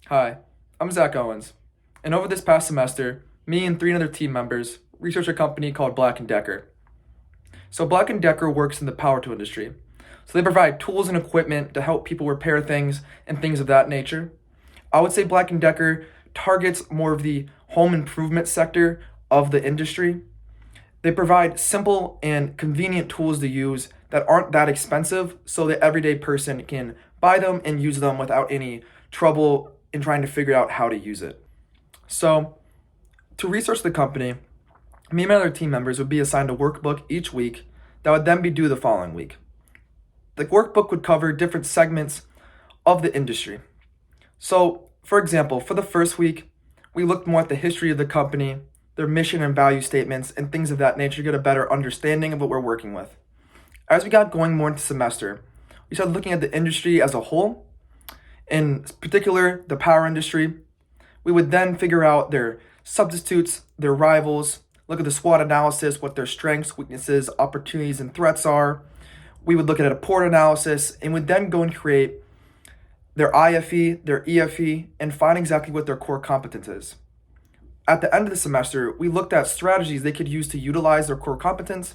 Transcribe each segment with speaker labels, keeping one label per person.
Speaker 1: Hi, I'm Zach Owens, and over this past semester, me and three other team members researched a company called Black& Decker. So Black& Decker works in the power tool industry. So they provide tools and equipment to help people repair things and things of that nature. I would say Black& Decker targets more of the home improvement sector of the industry. They provide simple and convenient tools to use that aren't that expensive so the everyday person can buy them and use them without any trouble in trying to figure out how to use it. So, to research the company, me and my other team members would be assigned a workbook each week that would then be due the following week. The workbook would cover different segments of the industry. So, for example, for the first week, we looked more at the history of the company, their mission and value statements, and things of that nature to get a better understanding of what we're working with. As we got going more into semester, we started looking at the industry as a whole, in particular the power industry. We would then figure out their substitutes, their rivals, look at the SWOT analysis, what their strengths, weaknesses, opportunities, and threats are. We would look at a port analysis and would then go and create their IFE, their EFE, and find exactly what their core competence is. At the end of the semester, we looked at strategies they could use to utilize their core competence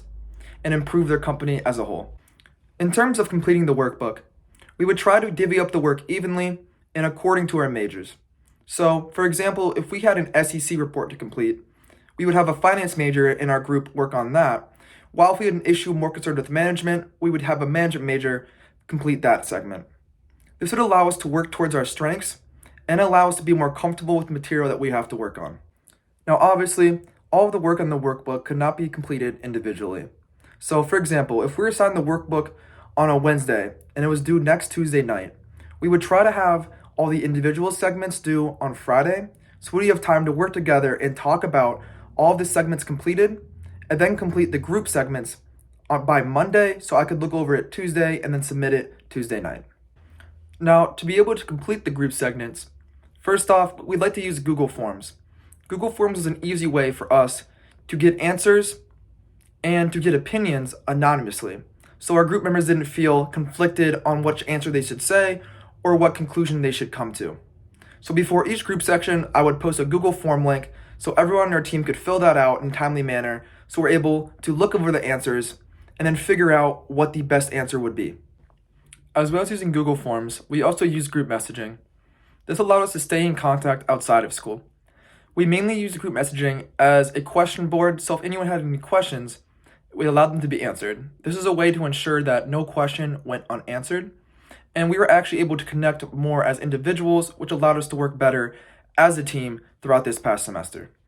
Speaker 1: and improve their company as a whole. In terms of completing the workbook, we would try to divvy up the work evenly and according to our majors. So, for example, if we had an SEC report to complete, we would have a finance major in our group work on that, while if we had an issue more concerned with management, we would have a management major complete that segment. This would allow us to work towards our strengths and allow us to be more comfortable with the material that we have to work on. Now, obviously, all of the work on the workbook could not be completed individually. So, for example, if we were assigned the workbook on a Wednesday and it was due next Tuesday night, we would try to have all the individual segments due on Friday, so we have time to work together and talk about all of the segments completed, and then complete the group segments by Monday so I could look over it Tuesday and then submit it Tuesday night. Now, to be able to complete the group segments, first off, we'd like to use Google Forms. Google Forms is an easy way for us to get answers and to get opinions anonymously, so our group members didn't feel conflicted on which answer they should say or what conclusion they should come to. So before each group section, I would post a Google Form link so everyone on our team could fill that out in a timely manner so we're able to look over the answers and then figure out what the best answer would be. As well as using Google Forms, we also use group messaging. This allowed us to stay in contact outside of school. We mainly use group messaging as a question board, so if anyone had any questions, we allowed them to be answered. This is a way to ensure that no question went unanswered, and we were actually able to connect more as individuals, which allowed us to work better as a team throughout this past semester.